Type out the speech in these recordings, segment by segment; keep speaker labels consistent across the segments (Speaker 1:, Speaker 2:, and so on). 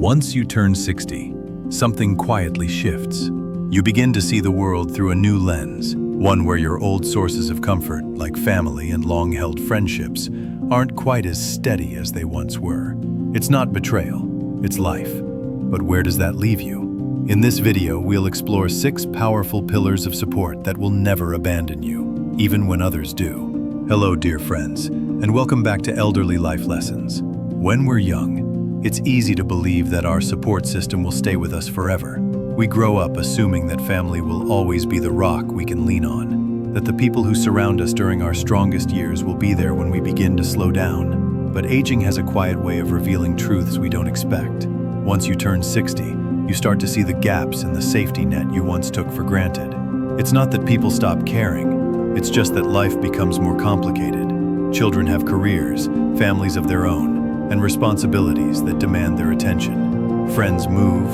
Speaker 1: Once you turn 60, something quietly shifts. You begin to see the world through a new lens, one where your old sources of comfort, like family and long-held friendships, aren't quite as steady as they once were. It's not betrayal, it's life. But where does that leave you? In this video, we'll explore 6 powerful pillars of support that will never abandon you, even when others do. Hello, dear friends, and welcome back to Elderly Life Lessons. When we're young, it's easy to believe that our support system will stay with us forever. We grow up assuming that family will always be the rock we can lean on, that the people who surround us during our strongest years will be there when we begin to slow down. But aging has a quiet way of revealing truths we don't expect. Once you turn 60, you start to see the gaps in the safety net you once took for granted. It's not that people stop caring, it's just that life becomes more complicated. Children have careers, families of their own, and responsibilities that demand their attention. Friends move,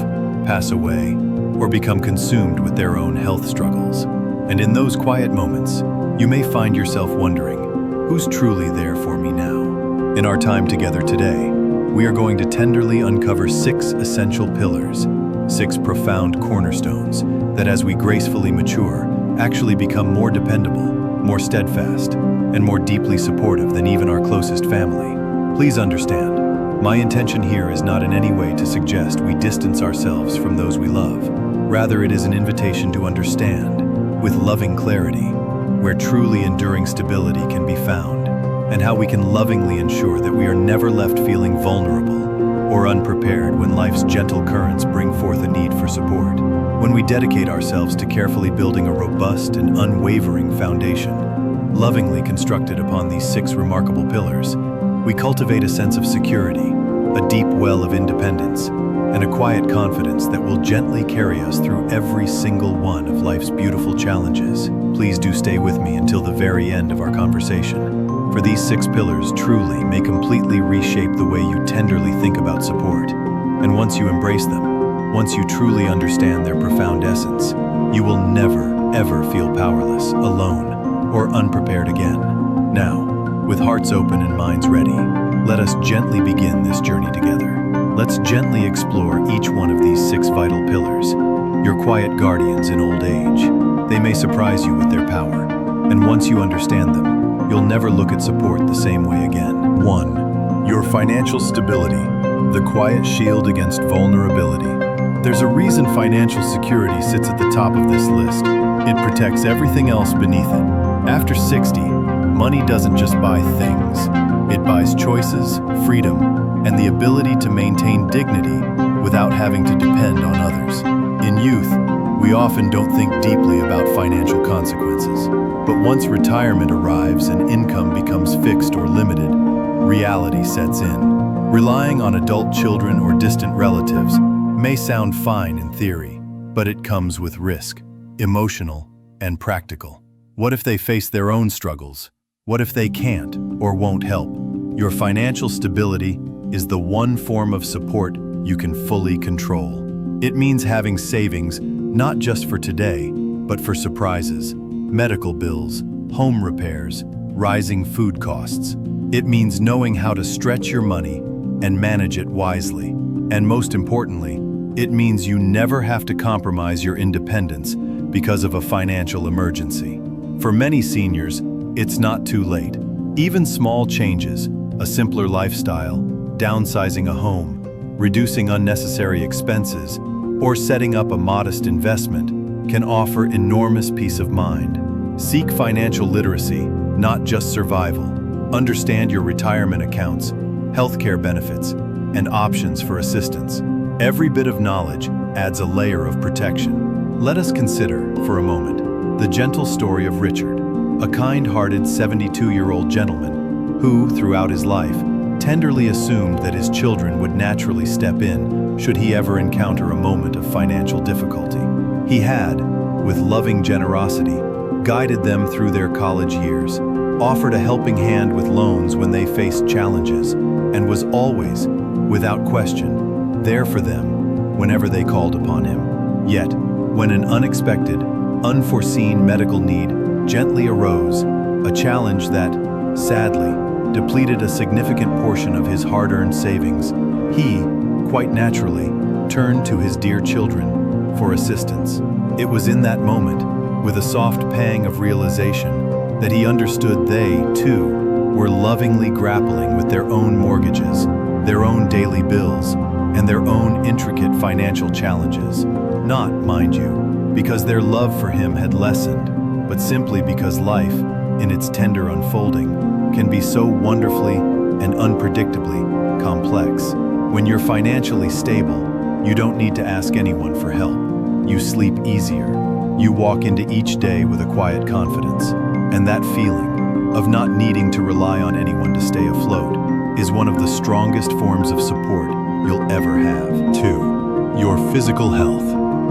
Speaker 1: pass away, or become consumed with their own health struggles. And in those quiet moments, you may find yourself wondering, who's truly there for me now? In our time together today, we are going to tenderly uncover 6 essential pillars, 6 profound cornerstones that, as we gracefully mature, actually become more dependable, more steadfast, and more deeply supportive than even our closest family. Please understand, my intention here is not in any way to suggest we distance ourselves from those we love. Rather, it is an invitation to understand, with loving clarity, where truly enduring stability can be found, and how we can lovingly ensure that we are never left feeling vulnerable or unprepared when life's gentle currents bring forth a need for support. When we dedicate ourselves to carefully building a robust and unwavering foundation, lovingly constructed upon these 6 remarkable pillars, we cultivate a sense of security, a deep well of independence, and a quiet confidence that will gently carry us through every single one of life's beautiful challenges. Please do stay with me until the very end of our conversation, for these 6 pillars truly may completely reshape the way you tenderly think about support. And once you embrace them, once you truly understand their profound essence, you will never, ever feel powerless, alone, or unprepared again. Now, with hearts open and minds ready, let us gently begin this journey together. Let's gently explore each one of these 6 vital pillars, your quiet guardians in old age. They may surprise you with their power, and once you understand them, you'll never look at support the same way again. 1. Your financial stability, the quiet shield against vulnerability. There's a reason financial security sits at the top of this list. It protects everything else beneath it. After 60, money doesn't just buy things. It buys choices, freedom, and the ability to maintain dignity without having to depend on others. In youth, we often don't think deeply about financial consequences. But once retirement arrives and income becomes fixed or limited, reality sets in. Relying on adult children or distant relatives may sound fine in theory, but it comes with risk, emotional and practical. What if they face their own struggles? What if they can't or won't help? Your financial stability is the one form of support you can fully control. It means having savings not just for today, but for surprises, medical bills, home repairs, rising food costs. It means knowing how to stretch your money and manage it wisely. And most importantly, it means you never have to compromise your independence because of a financial emergency. For many seniors, it's not too late. Even small changes, a simpler lifestyle, downsizing a home, reducing unnecessary expenses, or setting up a modest investment can offer enormous peace of mind. Seek financial literacy, not just survival. Understand your retirement accounts, healthcare benefits, and options for assistance. Every bit of knowledge adds a layer of protection. Let us consider, for a moment, the gentle story of Richard, a kind-hearted 72-year-old gentleman who, throughout his life, tenderly assumed that his children would naturally step in should he ever encounter a moment of financial difficulty. He had, with loving generosity, guided them through their college years, offered a helping hand with loans when they faced challenges, and was always, without question, there for them whenever they called upon him. Yet, when an unexpected, unforeseen medical need gently arose, a challenge that, sadly, depleted a significant portion of his hard-earned savings, he, quite naturally, turned to his dear children for assistance. It was in that moment, with a soft pang of realization, that he understood they, too, were lovingly grappling with their own mortgages, their own daily bills, and their own intricate financial challenges. Not, mind you, because their love for him had lessened, but simply because life, in its tender unfolding, can be so wonderfully and unpredictably complex. When you're financially stable, you don't need to ask anyone for help. You sleep easier. You walk into each day with a quiet confidence. And that feeling of not needing to rely on anyone to stay afloat is one of the strongest forms of support you'll ever have. 2. Your physical health,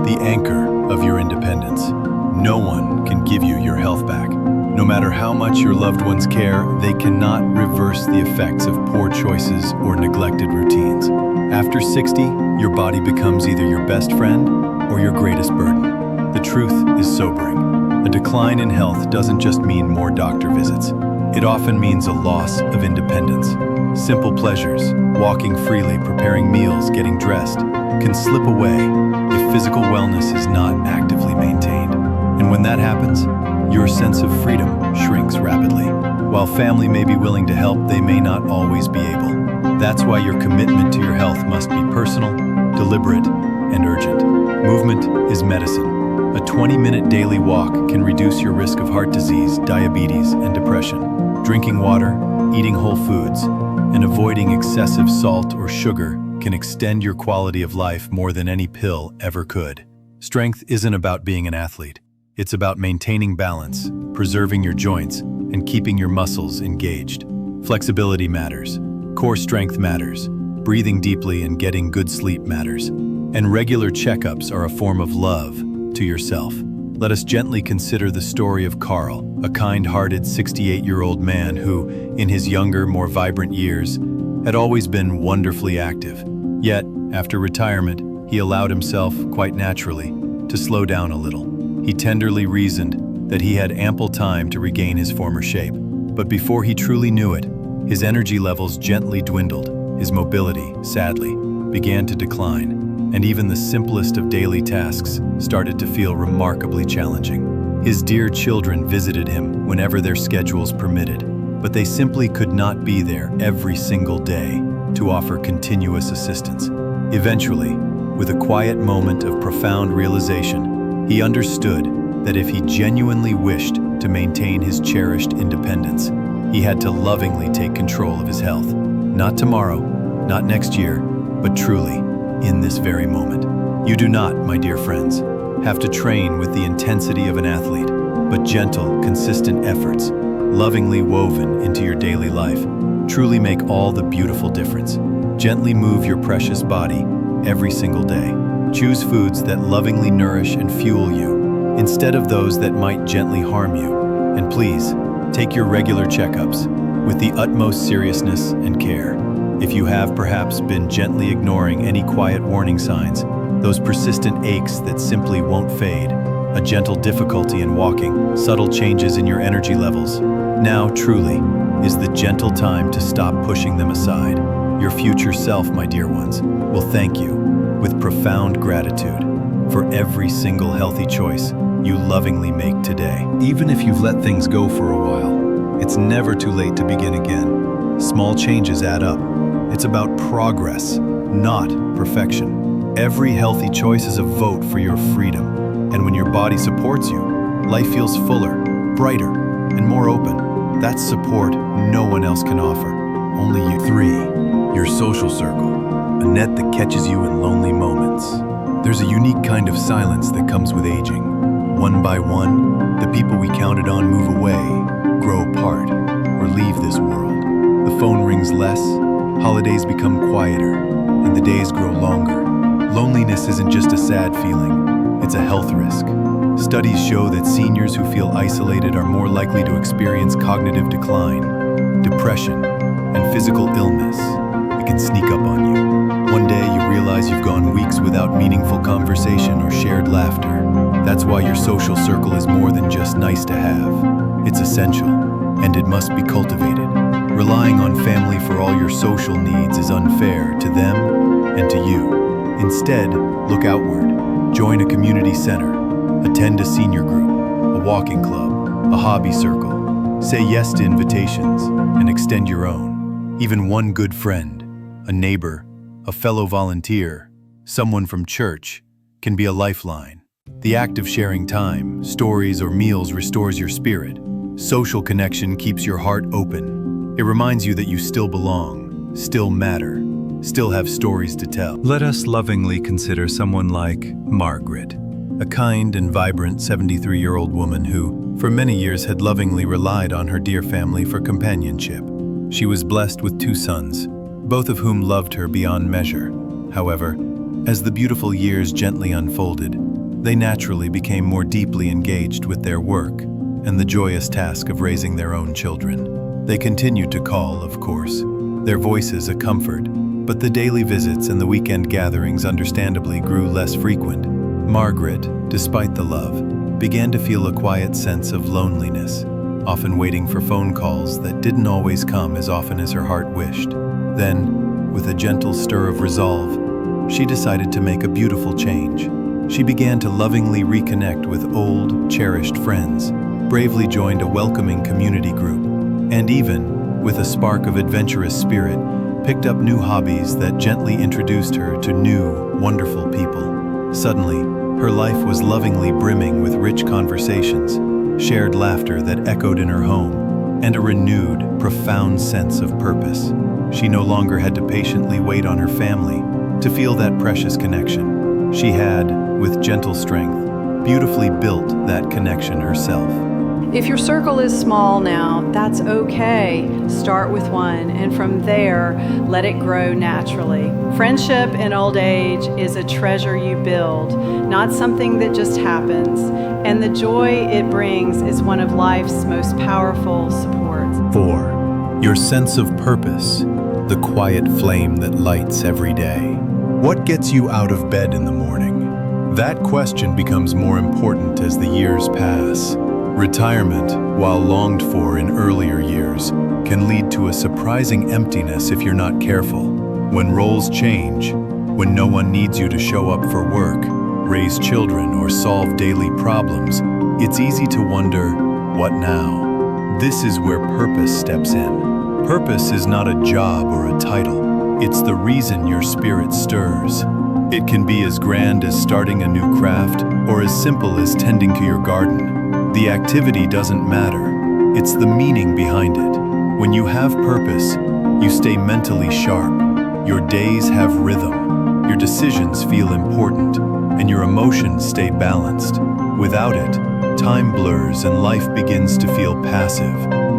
Speaker 1: the anchor of your independence. No one can give you your health back. No matter how much your loved ones care, they cannot reverse the effects of poor choices or neglected routines. After 60, your body becomes either your best friend or your greatest burden. The truth is sobering. A decline in health doesn't just mean more doctor visits. It often means a loss of independence. Simple pleasures, walking freely, preparing meals, getting dressed, can slip away if physical wellness is not actively maintained. And when that happens, your sense of freedom shrinks rapidly. While family may be willing to help, they may not always be able. That's why your commitment to your health must be personal, deliberate, and urgent. Movement is medicine. A 20-minute daily walk can reduce your risk of heart disease, diabetes, and depression. Drinking water, eating whole foods, and avoiding excessive salt or sugar can extend your quality of life more than any pill ever could. Strength isn't about being an athlete. It's about maintaining balance, preserving your joints, and keeping your muscles engaged. Flexibility matters. Core strength matters. Breathing deeply and getting good sleep matters. And regular checkups are a form of love to yourself. Let us gently consider the story of Carl, a kind-hearted 68-year-old man who, in his younger, more vibrant years, had always been wonderfully active. Yet, after retirement, he allowed himself, quite naturally, to slow down a little. He tenderly reasoned that he had ample time to regain his former shape. But before he truly knew it, his energy levels gently dwindled, his mobility, sadly, began to decline, and even the simplest of daily tasks started to feel remarkably challenging. His dear children visited him whenever their schedules permitted, but they simply could not be there every single day to offer continuous assistance. Eventually, with a quiet moment of profound realization, he understood that if he genuinely wished to maintain his cherished independence, he had to lovingly take control of his health. Not tomorrow, not next year, but truly, in this very moment. You do not, my dear friends, have to train with the intensity of an athlete, but gentle, consistent efforts, lovingly woven into your daily life, truly make all the beautiful difference. Gently move your precious body every single day. Choose foods that lovingly nourish and fuel you, instead of those that might gently harm you. And please, take your regular checkups with the utmost seriousness and care. If you have perhaps been gently ignoring any quiet warning signs, those persistent aches that simply won't fade, a gentle difficulty in walking, subtle changes in your energy levels, now truly is the gentle time to stop pushing them aside. Your future self, my dear ones, will thank you with profound gratitude for every single healthy choice you lovingly make today. Even if you've let things go for a while, it's never too late to begin again. Small changes add up. It's about progress, not perfection. Every healthy choice is a vote for your freedom. And when your body supports you, life feels fuller, brighter, and more open. That's support no one else can offer. Only you. 3. Your social circle. A net that catches you in lonely moments. There's a unique kind of silence that comes with aging. One by one, the people we counted on move away, grow apart, or leave this world. The phone rings less, holidays become quieter, and the days grow longer. Loneliness isn't just a sad feeling, it's a health risk. Studies show that seniors who feel isolated are more likely to experience cognitive decline, depression, and physical illness. It can sneak up on you. One day you realize you've gone weeks without meaningful conversation or shared laughter. That's why your social circle is more than just nice to have. It's essential, and it must be cultivated. Relying on family for all your social needs is unfair to them and to you. Instead, look outward. Join a community center. Attend a senior group, a walking club, a hobby circle. Say yes to invitations and extend your own. Even one good friend, a neighbor, a fellow volunteer, someone from church, can be a lifeline. The act of sharing time, stories, or meals restores your spirit. Social connection keeps your heart open. It reminds you that you still belong, still matter, still have stories to tell. Let us lovingly consider someone like Margaret, a kind and vibrant 73-year-old woman who, for many years, had lovingly relied on her dear family for companionship. She was blessed with 2 sons, both of whom loved her beyond measure. However, as the beautiful years gently unfolded, they naturally became more deeply engaged with their work and the joyous task of raising their own children. They continued to call, of course, their voices a comfort, but the daily visits and the weekend gatherings understandably grew less frequent. Margaret, despite the love, began to feel a quiet sense of loneliness, often waiting for phone calls that didn't always come as often as her heart wished. Then, with a gentle stir of resolve, she decided to make a beautiful change. She began to lovingly reconnect with old, cherished friends, bravely joined a welcoming community group, and even, with a spark of adventurous spirit, picked up new hobbies that gently introduced her to new, wonderful people. Suddenly, her life was lovingly brimming with rich conversations, shared laughter that echoed in her home, and a renewed, profound sense of purpose. She no longer had to patiently wait on her family to feel that precious connection. She had, with gentle strength, beautifully built that connection herself.
Speaker 2: If your circle is small now, that's okay. Start with one, and from there, let it grow naturally. Friendship in old age is a treasure you build, not something that just happens, and the joy it brings is one of life's most powerful supports.
Speaker 1: 4. Your sense of purpose, the quiet flame that lights every day. What gets you out of bed in the morning? That question becomes more important as the years pass. Retirement, while longed for in earlier years, can lead to a surprising emptiness if you're not careful. When roles change, when no one needs you to show up for work, raise children, or solve daily problems, it's easy to wonder, what now? This is where purpose steps in. Purpose is not a job or a title. It's the reason your spirit stirs. It can be as grand as starting a new craft or as simple as tending to your garden. The activity doesn't matter. It's the meaning behind it. When you have purpose, you stay mentally sharp. Your days have rhythm. Your decisions feel important, and your emotions stay balanced. Without it, time blurs and life begins to feel passive,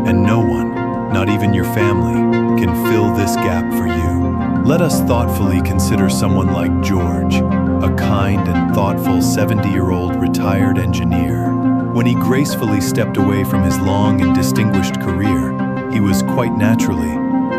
Speaker 1: and no one, not even your family, can fill this gap for you. Let us thoughtfully consider someone like George, a kind and thoughtful 70-year-old retired engineer. When he gracefully stepped away from his long and distinguished career, he was quite naturally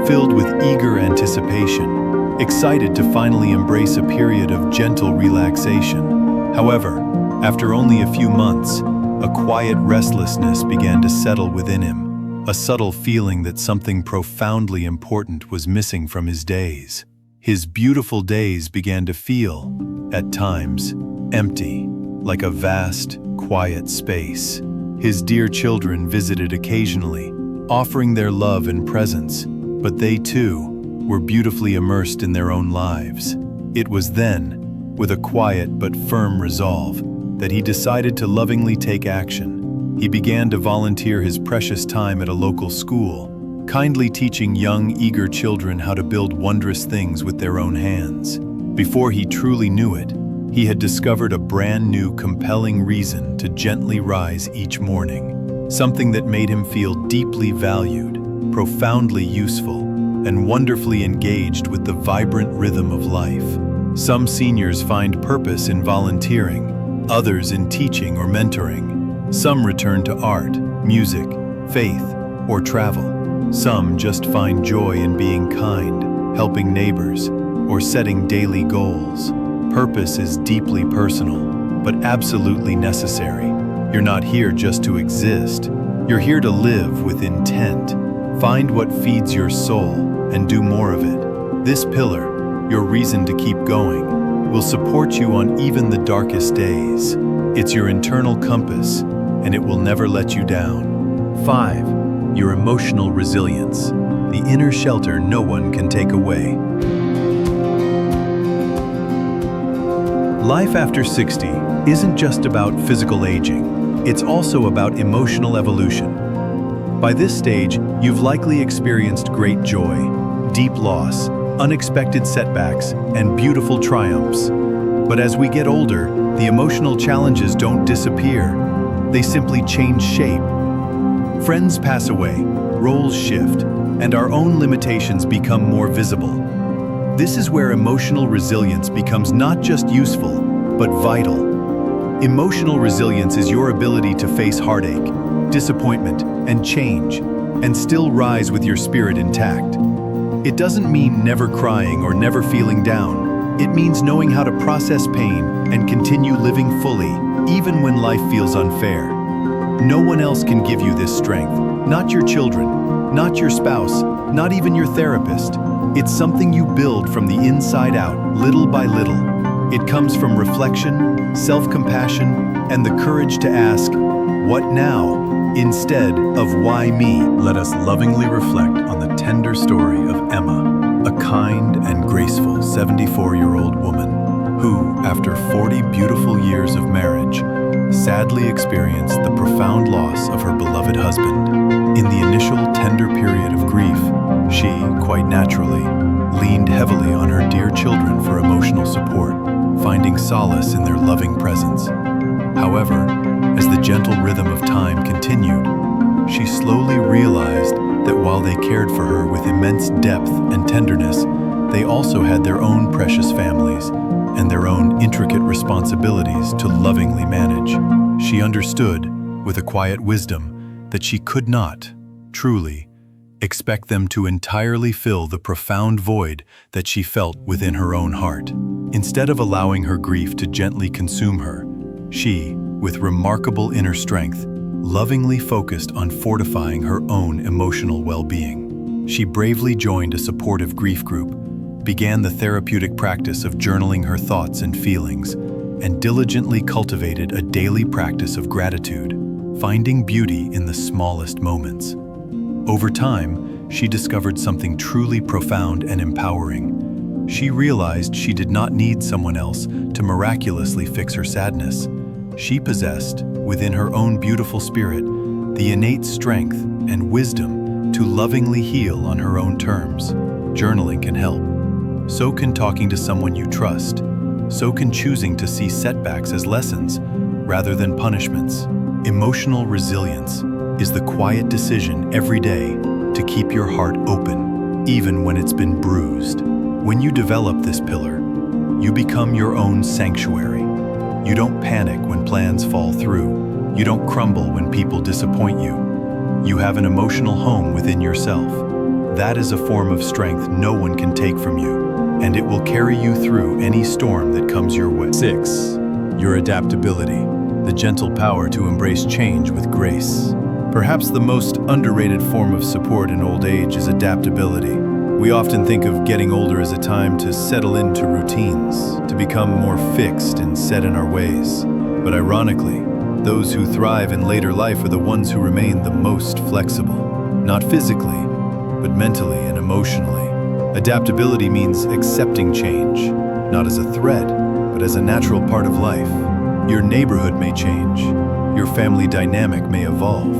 Speaker 1: filled with eager anticipation, excited to finally embrace a period of gentle relaxation. However, after only a few months, a quiet restlessness began to settle within him, a subtle feeling that something profoundly important was missing from his days. His beautiful days began to feel, at times, empty, like a vast, quiet space. His dear children visited occasionally, offering their love and presence, but they too were beautifully immersed in their own lives. It was then, with a quiet but firm resolve, that he decided to lovingly take action. He began to volunteer his precious time at a local school, kindly teaching young, eager children how to build wondrous things with their own hands. Before he truly knew it, he had discovered a brand new, compelling reason to gently rise each morning, something that made him feel deeply valued, profoundly useful, and wonderfully engaged with the vibrant rhythm of life. Some seniors find purpose in volunteering, others in teaching or mentoring. Some return to art, music, faith, or travel. Some just find joy in being kind, helping neighbors, or setting daily goals. Purpose is deeply personal, but absolutely necessary. You're not here just to exist. You're here to live with intent, Find what feeds your soul and do more of it. This pillar, your reason to keep going, will support you on even the darkest days. It's your internal compass, and it will never let you down. 5. Your emotional resilience, the inner shelter no one can take away. Life after 60 isn't just about physical aging, it's also about emotional evolution. By this stage, you've likely experienced great joy, deep loss, unexpected setbacks, and beautiful triumphs. But as we get older, the emotional challenges don't disappear. They simply change shape. Friends pass away, roles shift, and our own limitations become more visible. This is where emotional resilience becomes not just useful, but vital. Emotional resilience is your ability to face heartache, disappointment, and change, and still rise with your spirit intact. It doesn't mean never crying or never feeling down. It means knowing how to process pain and continue living fully, even when life feels unfair. No one else can give you this strength, not your children, not your spouse, not even your therapist. It's something you build from the inside out, little by little. It comes from reflection, self-compassion, and the courage to ask, "What now?" instead of "Why me?" Let us lovingly reflect on the tender story of Emma, a kind and graceful 74-year-old woman who, after 40 beautiful years of marriage, sadly experienced the profound loss of her beloved husband. In the initial tender period of grief, she, quite naturally, leaned heavily on her dear children for emotional support, finding solace in their loving presence. However, as the gentle rhythm of time continued, she slowly realized that while they cared for her with immense depth and tenderness, they also had their own precious families and their own intricate responsibilities to lovingly manage. She understood, with a quiet wisdom, that she could not, truly, expect them to entirely fill the profound void that she felt within her own heart. Instead of allowing her grief to gently consume her, she, with remarkable inner strength, lovingly focused on fortifying her own emotional well-being. She bravely joined a supportive grief group, began the therapeutic practice of journaling her thoughts and feelings, and diligently cultivated a daily practice of gratitude, finding beauty in the smallest moments. Over time, she discovered something truly profound and empowering. She realized she did not need someone else to miraculously fix her sadness. She possessed, within her own beautiful spirit, the innate strength and wisdom to lovingly heal on her own terms. Journaling can help. So can talking to someone you trust. So can choosing to see setbacks as lessons rather than punishments. Emotional resilience is the quiet decision every day to keep your heart open, even when it's been bruised. When you develop this pillar, you become your own sanctuary. You don't panic when plans fall through. You don't crumble when people disappoint you. You have an emotional home within yourself. That is a form of strength no one can take from you, and it will carry you through any storm that comes your way. 6. Your adaptability, the gentle power to embrace change with grace. Perhaps the most underrated form of support in old age is adaptability. We often think of getting older as a time to settle into routines, to become more fixed and set in our ways. But ironically, those who thrive in later life are the ones who remain the most flexible, not physically, but mentally and emotionally. Adaptability means accepting change, not as a threat, but as a natural part of life. Your neighborhood may change, your family dynamic may evolve,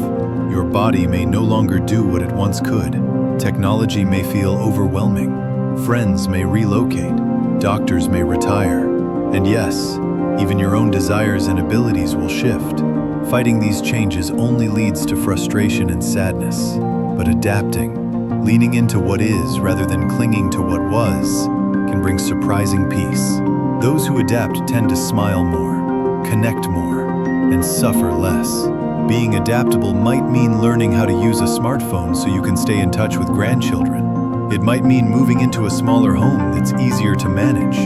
Speaker 1: your body may no longer do what it once could. Technology may feel overwhelming, friends may relocate, doctors may retire, and yes, even your own desires and abilities will shift. Fighting these changes only leads to frustration and sadness, but adapting, leaning into what is rather than clinging to what was, can bring surprising peace. Those who adapt tend to smile more, connect more, and suffer less. Being adaptable might mean learning how to use a smartphone so you can stay in touch with grandchildren. It might mean moving into a smaller home that's easier to manage.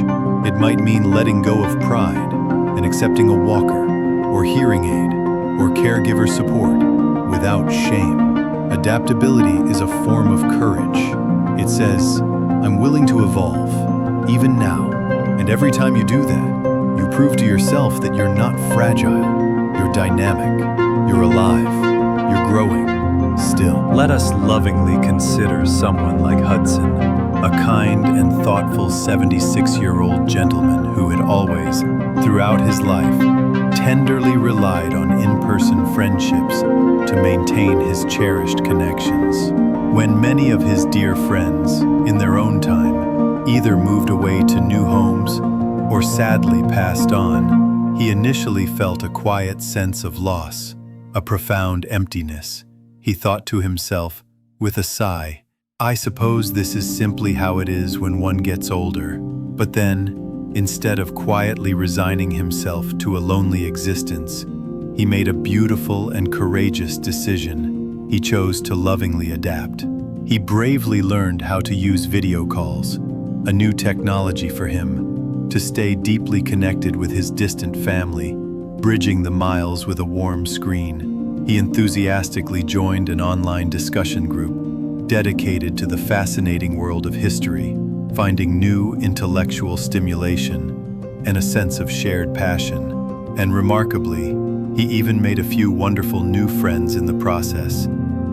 Speaker 1: It might mean letting go of pride and accepting a walker, or hearing aid, or caregiver support without shame. Adaptability is a form of courage. It says, I'm willing to evolve, even now. And every time you do that, you prove to yourself that you're not fragile, you're dynamic, you're alive, you're growing, still. Let us lovingly consider someone like Hudson, a kind and thoughtful 76-year-old gentleman who had always, throughout his life, tenderly relied on in-person friendships to maintain his cherished connections. When many of his dear friends, in their own time, either moved away to new homes or sadly passed on, he initially felt a quiet sense of loss, a profound emptiness. He thought to himself, with a sigh, I suppose this is simply how it is when one gets older. But then, instead of quietly resigning himself to a lonely existence, he made a beautiful and courageous decision. He chose to lovingly adapt. He bravely learned how to use video calls, a new technology for him, to stay deeply connected with his distant family, bridging the miles with a warm screen. He enthusiastically joined an online discussion group dedicated to the fascinating world of history, finding new intellectual stimulation and a sense of shared passion. And remarkably, he even made a few wonderful new friends in the process,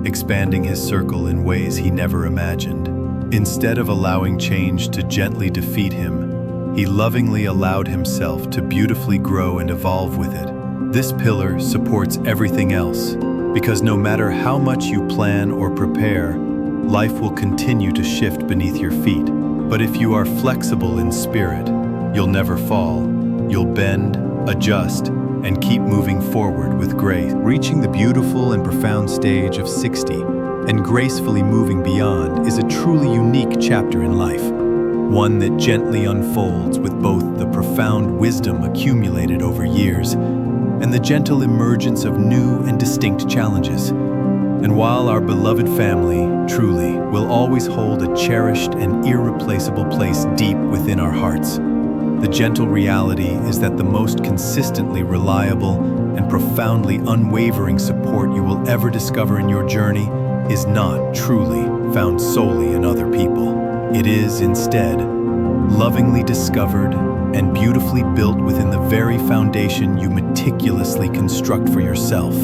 Speaker 1: expanding his circle in ways he never imagined. Instead of allowing change to gently defeat him, he lovingly allowed himself to beautifully grow and evolve with it. This pillar supports everything else, because no matter how much you plan or prepare, life will continue to shift beneath your feet. But if you are flexible in spirit, you'll never fall. You'll bend, adjust, and keep moving forward with grace. Reaching the beautiful and profound stage of 60 and gracefully moving beyond is a truly unique chapter in life, one that gently unfolds with both the profound wisdom accumulated over years and the gentle emergence of new and distinct challenges. And while our beloved family, truly, will always hold a cherished and irreplaceable place deep within our hearts, the gentle reality is that the most consistently reliable and profoundly unwavering support you will ever discover in your journey is not truly found solely in other people. It is, instead, lovingly discovered and beautifully built within the very foundation you meticulously construct for yourself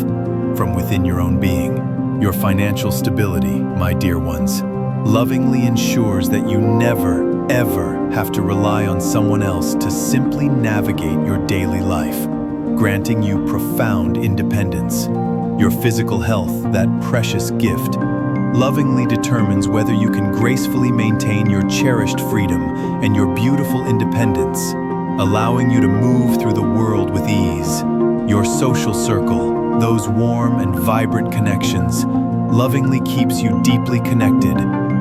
Speaker 1: from within your own being. Your financial stability, my dear ones, lovingly ensures that you never, ever have to rely on someone else to simply navigate your daily life, granting you profound independence. Your physical health, that precious gift, lovingly determines whether you can gracefully maintain your cherished freedom and your beautiful independence, allowing you to move through the world with ease. Your social circle, those warm and vibrant connections, lovingly keeps you deeply connected,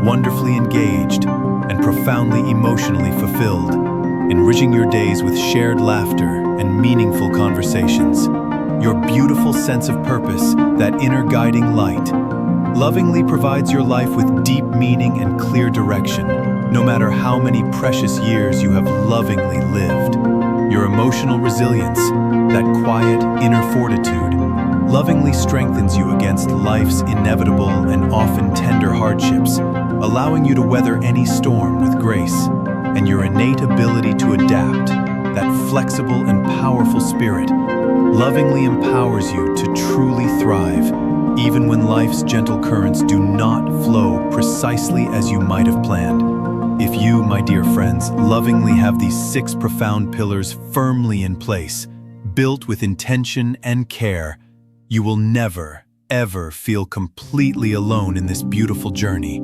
Speaker 1: wonderfully engaged, and profoundly emotionally fulfilled, enriching your days with shared laughter and meaningful conversations. Your beautiful sense of purpose, that inner guiding light, lovingly provides your life with deep meaning and clear direction, no matter how many precious years you have lovingly lived. Your emotional resilience, that quiet inner fortitude, lovingly strengthens you against life's inevitable and often tender hardships, allowing you to weather any storm with grace. And your innate ability to adapt, that flexible and powerful spirit, lovingly empowers you to truly thrive, even when life's gentle currents do not flow precisely as you might have planned. If you, my dear friends, lovingly have these 6 profound pillars firmly in place, built with intention and care, you will never, ever feel completely alone in this beautiful journey.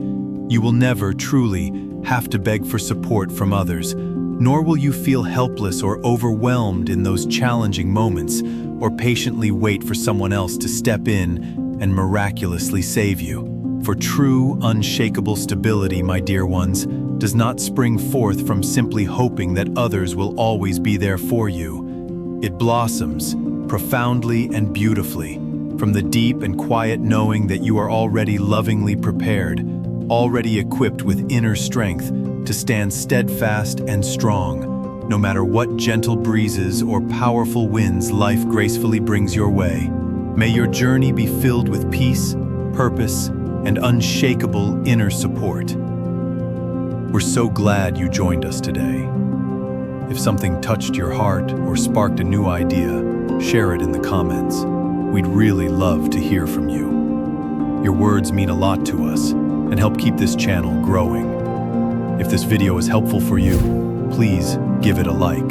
Speaker 1: You will never truly have to beg for support from others, nor will you feel helpless or overwhelmed in those challenging moments, or patiently wait for someone else to step in and miraculously save you. For true, unshakable stability, my dear ones, does not spring forth from simply hoping that others will always be there for you. It blossoms profoundly and beautifully from the deep and quiet knowing that you are already lovingly prepared, already equipped with inner strength to stand steadfast and strong, no matter what gentle breezes or powerful winds life gracefully brings your way. May your journey be filled with peace, purpose, and unshakable inner support. We're so glad you joined us today. If something touched your heart or sparked a new idea, share it in the comments. We'd really love to hear from you. Your words mean a lot to us and help keep this channel growing. If this video is helpful for you, please give it a like.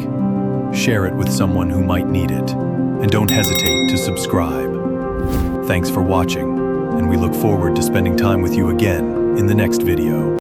Speaker 1: Share it with someone who might need it, and don't hesitate to subscribe. Thanks for watching, and we look forward to spending time with you again in the next video.